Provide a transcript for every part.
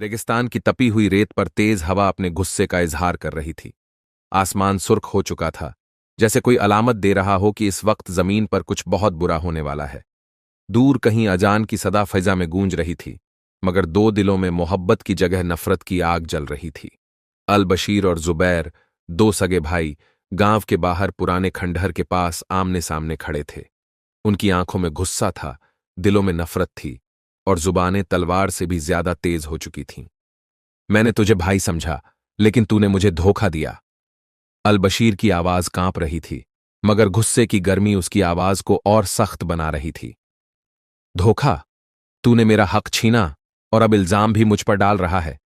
रेगिस्तान की तपी हुई रेत पर तेज हवा अपने गुस्से का इजहार कर रही थी। आसमान सुर्ख हो चुका था, जैसे कोई अलामत दे रहा हो कि इस वक्त जमीन पर कुछ बहुत बुरा होने वाला है। दूर कहीं अजान की सदा फिजा में गूंज रही थी, मगर दो दिलों में मोहब्बत की जगह नफरत की आग जल रही थी। अल बशीर और जुबैर, दो सगे भाई, गांव के बाहर पुराने खंडहर के पास आमने सामने खड़े थे। उनकी आंखों में गुस्सा था, दिलों में नफरत थी, और जुबानें तलवार से भी ज्यादा तेज हो चुकी थीं। मैंने तुझे भाई समझा, लेकिन तूने मुझे धोखा दिया। अल बशीर की आवाज कांप रही थी, मगर गुस्से की गर्मी उसकी आवाज को और सख्त बना रही थी। धोखा? तूने मेरा हक छीना और अब इल्जाम भी मुझ पर डाल रहा है।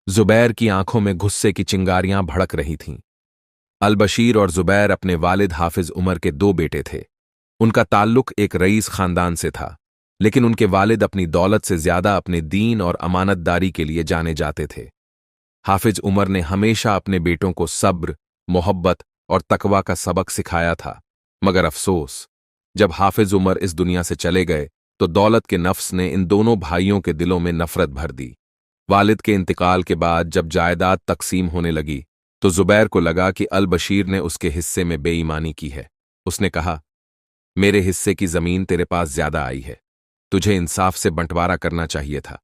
जुबैर की आंखों में गुस्से की चिंगारियां भड़क रही थीं। अल बशीर और जुबैर अपने वालिद हाफिज उमर के दो बेटे थे। उनका ताल्लुक एक रईस खानदान से था, लेकिन उनके वालिद अपनी दौलत से ज्यादा अपने दीन और अमानतदारी के लिए जाने जाते थे। हाफिज उमर ने हमेशा अपने बेटों को सब्र, मोहब्बत और तकवा का सबक सिखाया था, मगर अफसोस, जब हाफिज उमर इस दुनिया से चले गए तो दौलत के नफ्स ने इन दोनों भाइयों के दिलों में नफरत भर दी। वालिद के इंतकाल के बाद जब जायदाद तकसीम होने लगी तो जुबैर को लगा कि अल बशीर ने उसके हिस्से में बेईमानी की है। उसने कहा, मेरे हिस्से की जमीन तेरे पास ज्यादा आई है, तुझे इंसाफ से बंटवारा करना चाहिए था।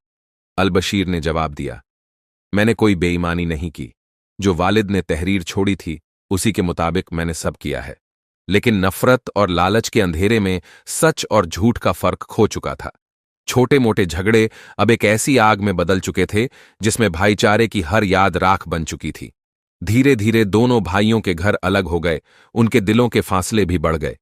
अल बशीर ने जवाब दिया, मैंने कोई बेईमानी नहीं की। जो वालिद ने तहरीर छोड़ी थी उसी के मुताबिक मैंने सब किया है। लेकिन नफरत और लालच के अंधेरे में सच और झूठ का फर्क खो चुका था। छोटे मोटे झगड़े अब एक ऐसी आग में बदल चुके थे जिसमें भाईचारे की हर याद राख बन चुकी थी। धीरे धीरे दोनों भाइयों के घर अलग हो गए, उनके दिलों के फासले भी बढ़ गए।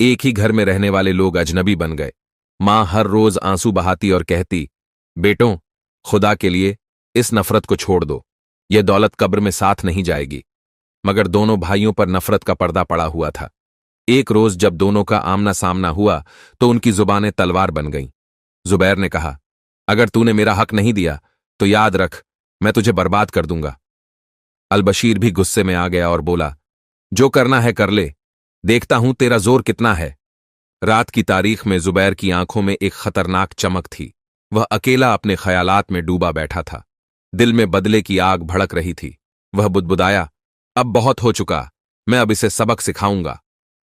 एक ही घर में रहने वाले लोग अजनबी बन गए। मां हर रोज आंसू बहाती और कहती, बेटों, खुदा के लिए इस नफरत को छोड़ दो, यह दौलत कब्र में साथ नहीं जाएगी। मगर दोनों भाइयों पर नफरत का पर्दा पड़ा हुआ था। एक रोज जब दोनों का आमना सामना हुआ तो उनकी जुबानें तलवार बन गईं। जुबैर ने कहा, अगर तूने मेरा हक नहीं दिया तो याद रख, मैं तुझे बर्बाद कर दूंगा। अल बशीर भी गुस्से में आ गया और बोला, जो करना है कर ले, देखता हूं तेरा जोर कितना है। रात की तारीख में जुबैर की आंखों में एक खतरनाक चमक थी। वह अकेला अपने ख्यालात में डूबा बैठा था। दिल में बदले की आग भड़क रही थी। वह बुदबुदाया, अब बहुत हो चुका, मैं अब इसे सबक सिखाऊंगा।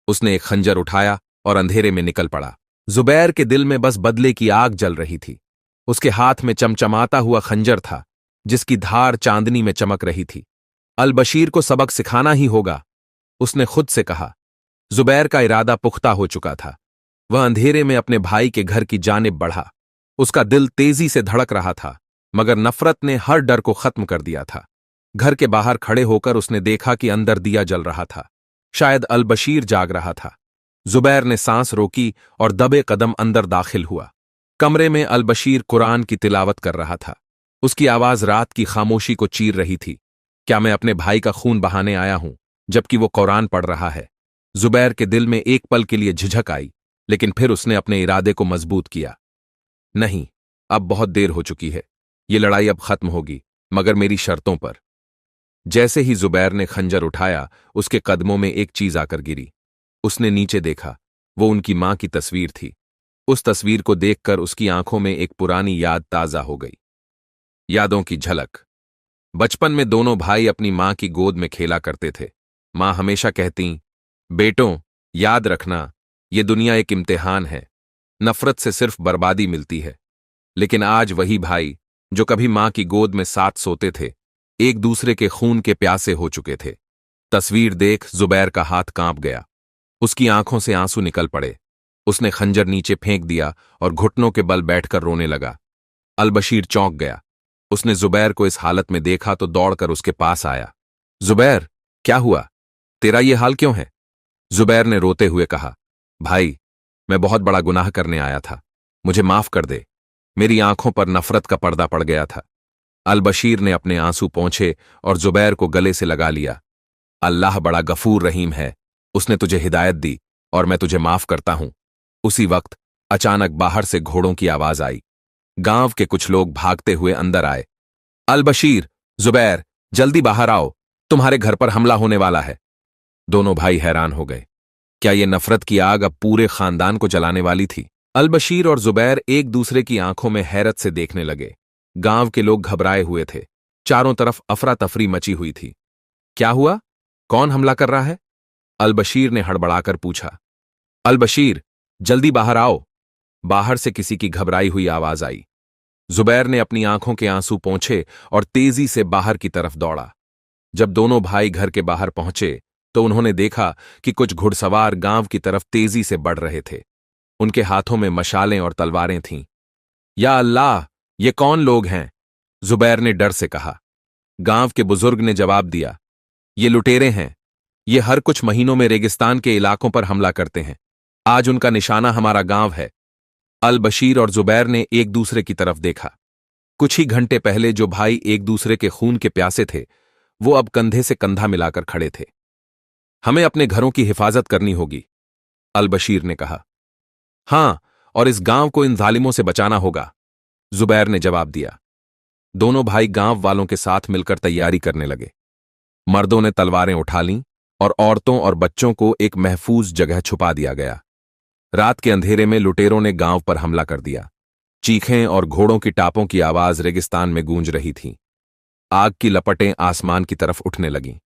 उसने एक खंजर उठाया और अंधेरे में निकल पड़ा। जुबैर के दिल में बस बदले की आग जल रही थी। उसके हाथ में चमचमाता हुआ खंजर था, जिसकी धार चांदनी में चमक रही थी। अल बशीर को सबक सिखाना ही होगा, उसने खुद से कहा। जुबैर का इरादा पुख्ता हो चुका था। वह अंधेरे में अपने भाई के घर की जानिब बढ़ा। उसका दिल तेजी से धड़क रहा था, मगर नफरत ने हर डर को खत्म कर दिया था। घर के बाहर खड़े होकर उसने देखा कि अंदर दिया जल रहा था। शायद अल बशीर जाग रहा था। जुबैर ने सांस रोकी और दबे कदम अंदर दाखिल हुआ। कमरे में अल बशीर कुरान की तिलावत कर रहा था। उसकी आवाज रात की खामोशी को चीर रही थी। क्या मैं अपने भाई का खून बहाने आया हूं, जबकि वो कुरान पढ़ रहा है? जुबैर के दिल में एक पल के लिए झिझक आई, लेकिन फिर उसने अपने इरादे को मजबूत किया। नहीं, अब बहुत देर हो चुकी है। ये लड़ाई अब खत्म होगी, मगर मेरी शर्तों पर। जैसे ही जुबैर ने खंजर उठाया, उसके कदमों में एक चीज आकर गिरी। उसने नीचे देखा। वो उनकी मां की तस्वीर थी। उस तस्वीर को देखकर उसकी आंखों में एक पुरानी याद ताजा हो गई। यादों की झलक। बचपन में दोनों भाई अपनी मां की गोद में खेला करते थे। मां हमेशा कहती, बेटों, याद रखना, ये दुनिया एक इम्तिहान है, नफरत से सिर्फ बर्बादी मिलती है। लेकिन आज वही भाई जो कभी मां की गोद में साथ सोते थे, एक दूसरे के खून के प्यासे हो चुके थे। तस्वीर देख जुबैर का हाथ कांप गया। उसकी आंखों से आंसू निकल पड़े। उसने खंजर नीचे फेंक दिया और घुटनों के बल बैठकर रोने लगा। अल बशीर चौंक गया। उसने जुबैर को इस हालत में देखा तो दौड़कर उसके पास आया। जुबैर, क्या हुआ? तेरा ये हाल क्यों है? जुबैर ने रोते हुए कहा, भाई, मैं बहुत बड़ा गुनाह करने आया था, मुझे माफ कर दे। मेरी आंखों पर नफरत का पर्दा पड़ गया था। अल बशीर ने अपने आंसू पोंछे और जुबैर को गले से लगा लिया। अल्लाह बड़ा गफूर रहीम है, उसने तुझे हिदायत दी और मैं तुझे माफ करता हूं। उसी वक्त अचानक बाहर से घोड़ों की आवाज आई। गांव के कुछ लोग भागते हुए अंदर आए। अल बशीर, जुबैर, जल्दी बाहर आओ, तुम्हारे घर पर हमला होने वाला है। दोनों भाई हैरान हो गए। क्या ये नफरत की आग अब पूरे खानदान को जलाने वाली थी? अल बशीर और जुबैर एक दूसरे की आंखों में हैरत से देखने लगे। गांव के लोग घबराए हुए थे। चारों तरफ अफरा तफरी मची हुई थी। क्या हुआ? कौन हमला कर रहा है? अलबशीर ने हड़बड़ाकर पूछा। अलबशीर, जल्दी बाहर आओ। बाहर से किसी की घबराई हुई आवाज आई। जुबैर ने अपनी आंखों के आंसू पोंछे और तेजी से बाहर की तरफ दौड़ा। जब दोनों भाई घर के बाहर पहुंचे तो उन्होंने देखा कि कुछ घुड़सवार गांव की तरफ तेजी से बढ़ रहे थे। उनके हाथों में मशालें और तलवारें थीं। या अल्लाह, ये कौन लोग हैं? जुबैर ने डर से कहा। गांव के बुजुर्ग ने जवाब दिया, ये लुटेरे हैं। ये हर कुछ महीनों में रेगिस्तान के इलाकों पर हमला करते हैं। आज उनका निशाना हमारा गांव है। अलबशीर और जुबैर ने एक दूसरे की तरफ देखा। कुछ ही घंटे पहले जो भाई एक दूसरे के खून के प्यासे थे, वो अब कंधे से कंधा मिलाकर खड़े थे। हमें अपने घरों की हिफाजत करनी होगी, अलबशीर ने कहा। हां, और इस गांव को इन जालिमों से बचाना होगा, जुबैर ने जवाब दिया। दोनों भाई गांव वालों के साथ मिलकर तैयारी करने लगे। मर्दों ने तलवारें उठा लीं और औरतों और बच्चों को एक महफूज जगह छुपा दिया गया। रात के अंधेरे में लुटेरों ने गांव पर हमला कर दिया। चीखें और घोड़ों की टापों की आवाज रेगिस्तान में गूंज रही थी। आग की लपटें आसमान की तरफ उठने लगीं।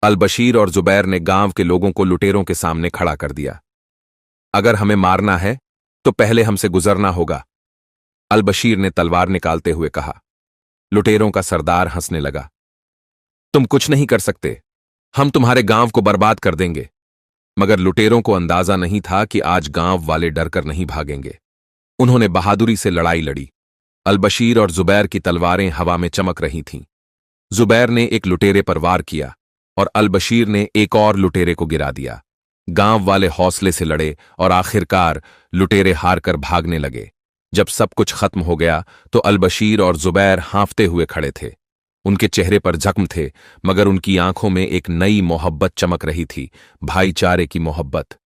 अलबशीर और जुबैर ने गांव के लोगों को लुटेरों के सामने खड़ा कर दिया। अगर हमें मारना है तो पहले हमसे गुजरना होगा, अलबशीर ने तलवार निकालते हुए कहा। लुटेरों का सरदार हंसने लगा। तुम कुछ नहीं कर सकते, हम तुम्हारे गांव को बर्बाद कर देंगे। मगर लुटेरों को अंदाजा नहीं था कि आज गांव वाले डरकर नहीं भागेंगे। उन्होंने बहादुरी से लड़ाई लड़ी। अलबशीर और जुबैर की तलवारें हवा में चमक रही थीं। जुबैर ने एक लुटेरे पर वार किया और अलबशीर ने एक और लुटेरे को गिरा दिया। गांव वाले हौसले से लड़े और आखिरकार लुटेरे हार कर भागने लगे। जब सब कुछ खत्म हो गया तो अलबशीर और जुबैर हांफते हुए खड़े थे। उनके चेहरे पर जख्म थे, मगर उनकी आंखों में एक नई मोहब्बत चमक रही थी, भाईचारे की मोहब्बत।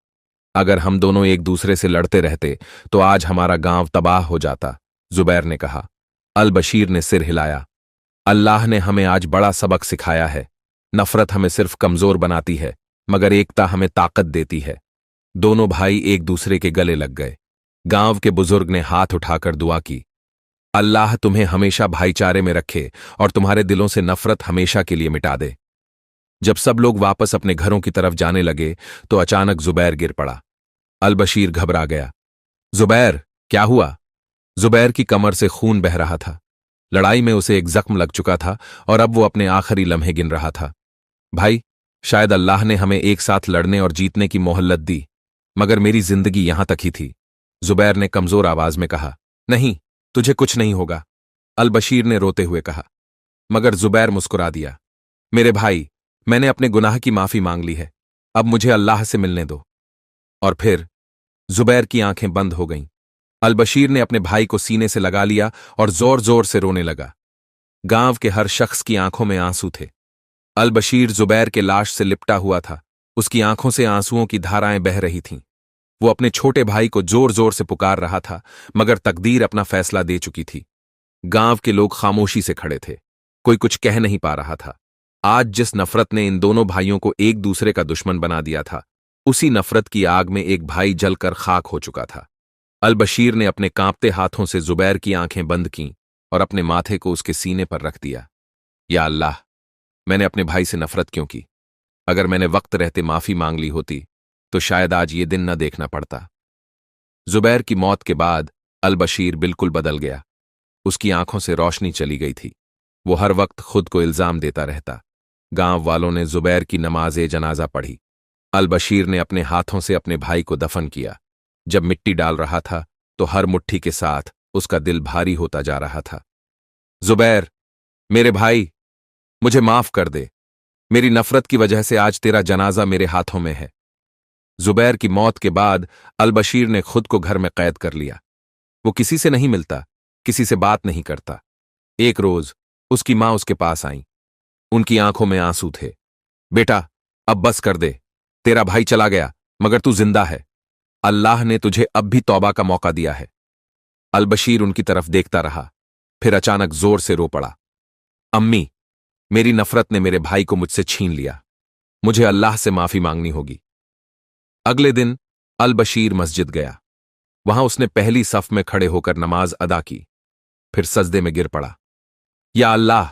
अगर हम दोनों एक दूसरे से लड़ते रहते तो आज हमारा गांव तबाह हो जाता, जुबैर ने कहा। अलबशीर ने सिर हिलाया। अल्लाह ने हमें आज बड़ा सबक सिखाया है। नफरत हमें सिर्फ कमजोर बनाती है, मगर एकता हमें ताकत देती है। दोनों भाई एक दूसरे के गले लग गए। गांव के बुजुर्ग ने हाथ उठाकर दुआ की। अल्लाह तुम्हें हमेशा भाईचारे में रखे और तुम्हारे दिलों से नफरत हमेशा के लिए मिटा दे। जब सब लोग वापस अपने घरों की तरफ जाने लगे तो अचानक जुबैर गिर पड़ा। अलबशीर घबरा गया। जुबैर, क्या हुआ? जुबैर की कमर से खून बह रहा था। लड़ाई में उसे एक जख्म लग चुका था और अब वो अपने आखिरी लम्हे गिन रहा था। भाई, शायद अल्लाह ने हमें एक साथ लड़ने और जीतने की मोहल्लत दी, मगर मेरी जिंदगी यहां तक ही थी, जुबैर ने कमजोर आवाज में कहा। नहीं, तुझे कुछ नहीं होगा, अलबशीर ने रोते हुए कहा। मगर जुबैर मुस्कुरा दिया। मेरे भाई, मैंने अपने गुनाह की माफी मांग ली है, अब मुझे अल्लाह से मिलने दो। और फिर जुबैर की आंखें बंद हो गईं। अलबशीर ने अपने भाई को सीने से लगा लिया और जोर जोर से रोने लगा। गांव के हर शख्स की आंखों में आंसू थे। अलबशीर जुबैर के लाश से लिपटा हुआ था। उसकी आंखों से आंसुओं की धाराएं बह रही थीं। वो अपने छोटे भाई को जोर जोर से पुकार रहा था, मगर तकदीर अपना फैसला दे चुकी थी। गांव के लोग खामोशी से खड़े थे। कोई कुछ कह नहीं पा रहा था। आज जिस नफरत ने इन दोनों भाइयों को एक दूसरे का दुश्मन बना दिया था, उसी नफरत की आग में एक भाई जलकर खाक हो चुका था। अलबशीर ने अपने कांपते हाथों से जुबैर की आंखें बंद कीं और अपने माथे को उसके सीने पर रख दिया। या अल्लाह, मैंने अपने भाई से नफरत क्यों की? अगर मैंने वक्त रहते माफी मांग ली होती तो शायद आज ये दिन न देखना पड़ता। जुबैर की मौत के बाद अलबशीर बिल्कुल बदल गया। उसकी आंखों से रोशनी चली गई थी। वो हर वक्त खुद को इल्जाम देता रहता। गांव वालों ने जुबैर की नमाज़े जनाजा पढ़ी। अलबशीर ने अपने हाथों से अपने भाई को दफन किया। जब मिट्टी डाल रहा था तो हर मुट्ठी के साथ उसका दिल भारी होता जा रहा था। जुबैर, मेरे भाई, मुझे माफ कर दे। मेरी नफरत की वजह से आज तेरा जनाजा मेरे हाथों में है। जुबैर की मौत के बाद अलबशीर ने खुद को घर में कैद कर लिया। वो किसी से नहीं मिलता, किसी से बात नहीं करता। एक रोज उसकी मां उसके पास आई। उनकी आंखों में आंसू थे। बेटा, अब बस कर दे। तेरा भाई चला गया, मगर तू जिंदा है। अल्लाह ने तुझे अब भी तौबा का मौका दिया है। अलबशीर उनकी तरफ देखता रहा, फिर अचानक जोर से रो पड़ा। अम्मी, मेरी नफरत ने मेरे भाई को मुझसे छीन लिया। मुझे अल्लाह से माफी मांगनी होगी। अगले दिन अलबशीर मस्जिद गया। वहां उसने पहली सफ में खड़े होकर नमाज अदा की। फिर सजदे में गिर पड़ा। या अल्लाह,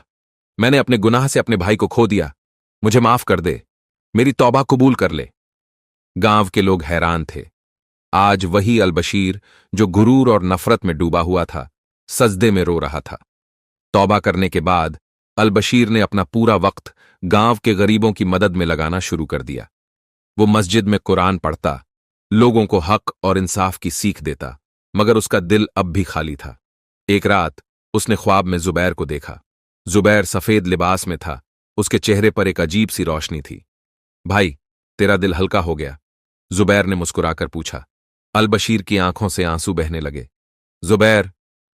मैंने अपने गुनाह से अपने भाई को खो दिया, मुझे माफ कर दे, मेरी तौबा कबूल कर ले। गांव के लोग हैरान थे। आज वही अलबशीर जो गुरूर और नफरत में डूबा हुआ था, सजदे में रो रहा था। तौबा करने के बाद अलबशीर ने अपना पूरा वक्त गांव के गरीबों की मदद में लगाना शुरू कर दिया। वो मस्जिद में कुरान पढ़ता, लोगों को हक और इंसाफ की सीख देता, मगर उसका दिल अब भी खाली था। एक रात उसने ख्वाब में जुबैर को देखा। जुबैर सफेद लिबास में था, उसके चेहरे पर एक अजीब सी रोशनी थी। भाई, तेरा दिल हल्का हो गया? जुबैर ने मुस्कुराकर पूछा। अलबशीर की आंखों से आंसू बहने लगे। जुबैर,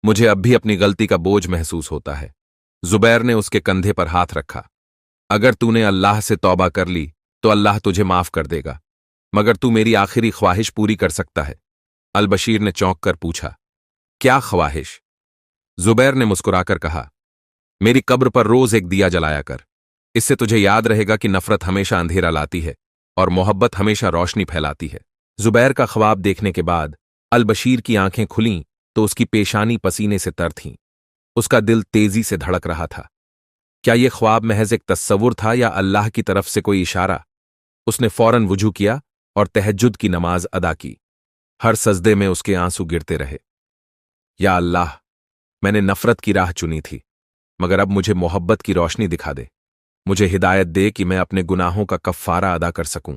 मुझे अब भी अपनी गलती का बोझ महसूस होता है। जुबैर ने उसके कंधे पर हाथ रखा। अगर तूने अल्लाह से तौबा कर ली तो अल्लाह तुझे माफ कर देगा, मगर तू मेरी आखिरी ख्वाहिश पूरी कर सकता है। अलबशीर ने चौंक कर पूछा, क्या ख्वाहिश? जुबैर ने मुस्कुराकर कहा, मेरी कब्र पर रोज एक दिया जलाया कर। इससे तुझे याद रहेगा कि नफरत हमेशा अंधेरा लाती है और मोहब्बत हमेशा रोशनी फैलाती है। जुबैर का ख्वाब देखने के बाद अलबशीर की आंखें खुलीं तो उसकी पेशानी पसीने से तर थीं। उसका दिल तेजी से धड़क रहा था। क्या यह ख्वाब महज एक तस्सवुर था या अल्लाह की तरफ से कोई इशारा? उसने फौरन वुजू किया और तहज्जुद की नमाज अदा की। हर सजदे में उसके आंसू गिरते रहे। या अल्लाह, मैंने नफरत की राह चुनी थी, मगर अब मुझे मोहब्बत की रोशनी दिखा दे। मुझे हिदायत दे कि मैं अपने गुनाहों का कफ्फारा अदा कर सकूं।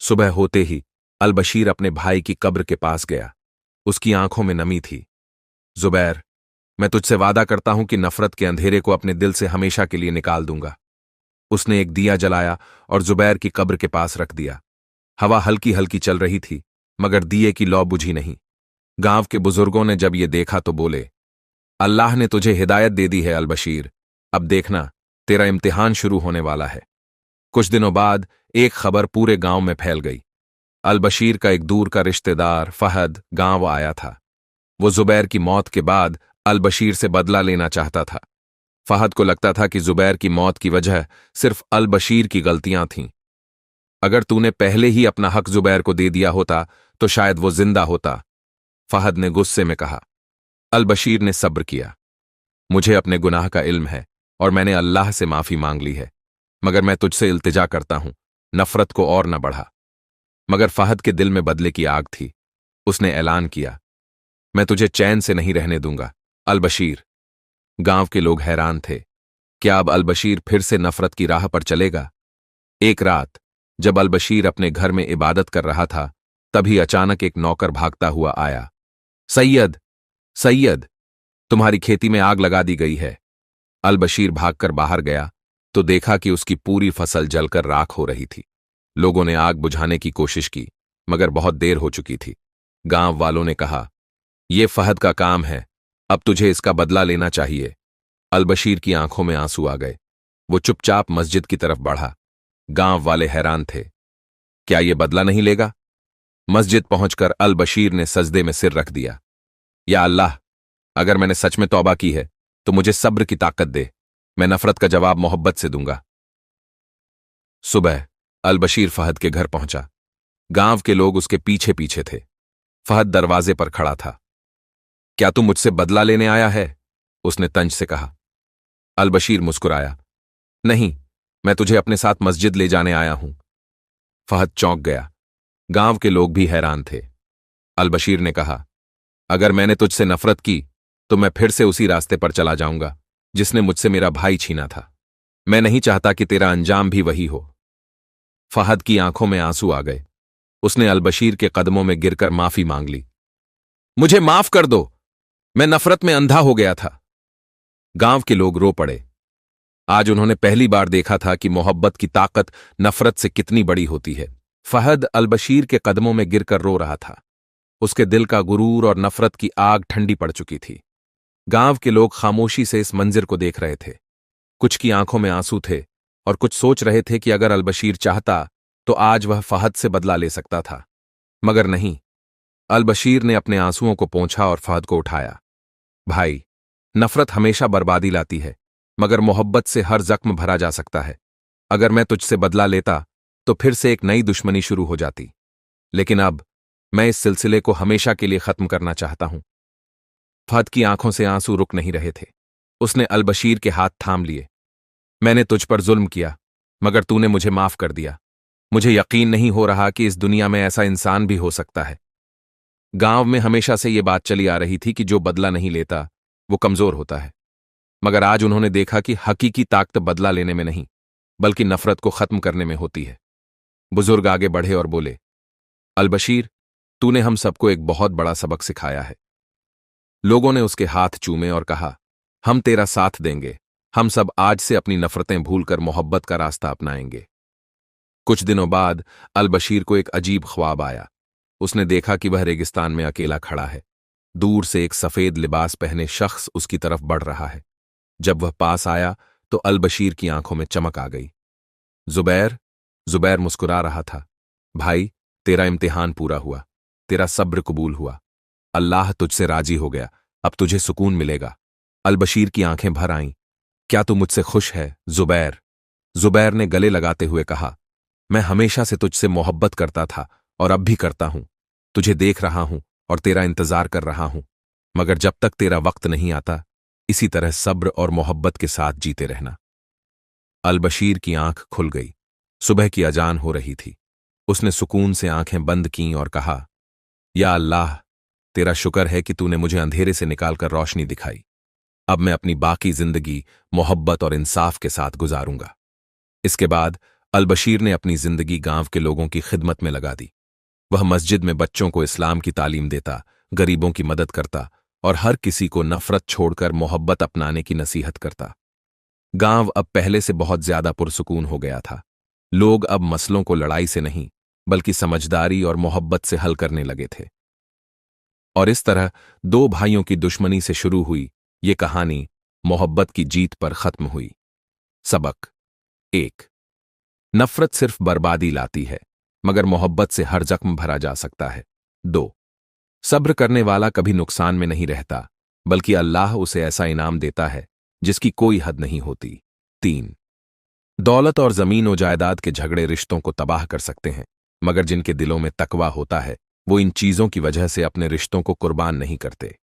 सुबह होते ही अलबशीर अपने भाई की कब्र के पास गया। उसकी आंखों में नमी थी। जुबैर, मैं तुझसे वादा करता हूं कि नफरत के अंधेरे को अपने दिल से हमेशा के लिए निकाल दूंगा। उसने एक दिया जलाया और जुबैर की कब्र के पास रख दिया। हवा हल्की हल्की चल रही थी, मगर दिए की लौ बुझी नहीं। गांव के बुजुर्गों ने जब ये देखा तो बोले, अल्लाह ने तुझे हिदायत दे दी है अलबशीर, अब देखना तेरा इम्तिहान शुरू होने वाला है। कुछ दिनों बाद एक खबर पूरे गांव में फैल गई। अलबशीर का एक दूर का रिश्तेदार फहद गांव आया था। वो जुबैर की मौत के बाद अलबशीर से बदला लेना चाहता था। फहद को लगता था कि जुबैर की मौत की वजह सिर्फ अलबशीर की गलतियां थीं। अगर तूने पहले ही अपना हक जुबैर को दे दिया होता तो शायद वो जिंदा होता, फहद ने गुस्से में कहा। अलबशीर ने सब्र किया। मुझे अपने गुनाह का इल्म है और मैंने अल्लाह से माफी मांग ली है, मगर मैं तुझसे इल्तिजा करता हूं, नफरत को और न बढ़ा। मगर फहद के दिल में बदले की आग थी। उसने ऐलान किया, मैं तुझे चैन से नहीं रहने दूंगा अलबशीर। गांव के लोग हैरान थे। क्या अब अलबशीर फिर से नफरत की राह पर चलेगा? एक रात जब अलबशीर अपने घर में इबादत कर रहा था, तभी अचानक एक नौकर भागता हुआ आया। सैयद, सैयद, तुम्हारी खेती में आग लगा दी गई है। अलबशीर भागकर बाहर गया तो देखा कि उसकी पूरी फसल जलकर राख हो रही थी। लोगों ने आग बुझाने की कोशिश की, मगर बहुत देर हो चुकी थी। गांव वालों ने कहा, यह फहद का काम है, अब तुझे इसका बदला लेना चाहिए। अलबशीर की आंखों में आंसू आ गए। वो चुपचाप मस्जिद की तरफ बढ़ा। गांव वाले हैरान थे। क्या ये बदला नहीं लेगा? मस्जिद पहुंचकर अलबशीर ने सजदे में सिर रख दिया। या अल्लाह, अगर मैंने सच में तौबा की है तो मुझे सब्र की ताकत दे। मैं नफरत का जवाब मोहब्बत से दूंगा। सुबह अलबशीर फहद के घर पहुंचा। गांव के लोग उसके पीछे पीछे थे। फहद दरवाजे पर खड़ा था। क्या तू मुझसे बदला लेने आया है? उसने तंज से कहा। अलबशीर मुस्कुराया। नहीं, मैं तुझे अपने साथ मस्जिद ले जाने आया हूं। फहद चौंक गया। गांव के लोग भी हैरान थे। अलबशीर ने कहा, अगर मैंने तुझसे नफरत की तो मैं फिर से उसी रास्ते पर चला जाऊंगा जिसने मुझसे मेरा भाई छीना था। मैं नहीं चाहता कि तेरा अंजाम भी वही हो। फहद की आंखों में आंसू आ गए। उसने अलबशीर के कदमों में गिरकर माफी मांग ली। मुझे माफ कर दो, मैं नफरत में अंधा हो गया था। गांव के लोग रो पड़े। आज उन्होंने पहली बार देखा था कि मोहब्बत की ताकत नफरत से कितनी बड़ी होती है। फहद अलबशीर के कदमों में गिरकर रो रहा था। उसके दिल का गुरूर और नफरत की आग ठंडी पड़ चुकी थी। गांव के लोग खामोशी से इस मंजिर को देख रहे थे। कुछ की आंखों में आंसू थे और कुछ सोच रहे थे कि अगर अलबशीर चाहता तो आज वह फहद से बदला ले सकता था, मगर नहीं। अलबशीर ने अपने आंसुओं को पोंछा और फहद को उठाया। भाई, नफरत हमेशा बर्बादी लाती है, मगर मोहब्बत से हर जख्म भरा जा सकता है। अगर मैं तुझसे बदला लेता तो फिर से एक नई दुश्मनी शुरू हो जाती, लेकिन अब मैं इस सिलसिले को हमेशा के लिए खत्म करना चाहता हूं। फहद की आंखों से आंसू रुक नहीं रहे थे। उसने अलबशीर के हाथ थाम लिए। मैंने तुझ पर जुल्म किया, मगर तूने मुझे माफ कर दिया। मुझे यकीन नहीं हो रहा कि इस दुनिया में ऐसा इंसान भी हो सकता है। गांव में हमेशा से ये बात चली आ रही थी कि जो बदला नहीं लेता वो कमजोर होता है, मगर आज उन्होंने देखा कि हकीकी ताकत बदला लेने में नहीं, बल्कि नफरत को खत्म करने में होती है। बुजुर्ग आगे बढ़े और बोले, अलबशीर, तूने हम सबको एक बहुत बड़ा सबक सिखाया है। लोगों ने उसके हाथ चूमे और कहा, हम तेरा साथ देंगे। हम सब आज से अपनी नफरतें भूलकर मोहब्बत का रास्ता अपनाएंगे। कुछ दिनों बाद अलबशीर को एक अजीब ख्वाब आया। उसने देखा कि वह रेगिस्तान में अकेला खड़ा है। दूर से एक सफेद लिबास पहने शख्स उसकी तरफ बढ़ रहा है। जब वह पास आया तो अलबशीर की आंखों में चमक आ गई। जुबैर। जुबैर मुस्कुरा रहा था। भाई, तेरा इम्तिहान पूरा हुआ, तेरा सब्र कबूल हुआ। अल्लाह तुझसे राजी हो गया, अब तुझे सुकून मिलेगा। अलबशीर की आंखें भर आईं। क्या तू मुझसे खुश है, जुबैर? जुबैर ने गले लगाते हुए कहा, मैं हमेशा से तुझसे मोहब्बत करता था और अब भी करता हूं। तुझे देख रहा हूं और तेरा इंतजार कर रहा हूं, मगर जब तक तेरा वक्त नहीं आता, इसी तरह सब्र और मोहब्बत के साथ जीते रहना। अलबशीर की आंख खुल गई। सुबह की अजान हो रही थी। उसने सुकून से आंखें बंद कीं और कहा, या अल्लाह, तेरा शुक्र है कि तूने मुझे अंधेरे से निकालकर रोशनी दिखाई। अब मैं अपनी बाकी जिंदगी मोहब्बत और इंसाफ के साथ गुजारूंगा। इसके बाद अलबशीर ने अपनी जिंदगी गांव के लोगों की खिदमत में लगा दी। वह मस्जिद में बच्चों को इस्लाम की तालीम देता, गरीबों की मदद करता और हर किसी को नफरत छोड़कर मोहब्बत अपनाने की नसीहत करता। गांव अब पहले से बहुत ज्यादा पुरसुकून हो गया था। लोग अब मसलों को लड़ाई से नहीं, बल्कि समझदारी और मोहब्बत से हल करने लगे थे। और इस तरह दो भाइयों की दुश्मनी से शुरू हुई ये कहानी मोहब्बत की जीत पर खत्म हुई। सबक 1। नफरत सिर्फ बर्बादी लाती है, मगर मोहब्बत से हर जख्म भरा जा सकता है। 2। सब्र करने वाला कभी नुकसान में नहीं रहता, बल्कि अल्लाह उसे ऐसा इनाम देता है जिसकी कोई हद नहीं होती। 3। दौलत और जमीन व जायदाद के झगड़े रिश्तों को तबाह कर सकते हैं, मगर जिनके दिलों में तकवा होता है वो इन चीजों की वजह से अपने रिश्तों को कुर्बान नहीं करते।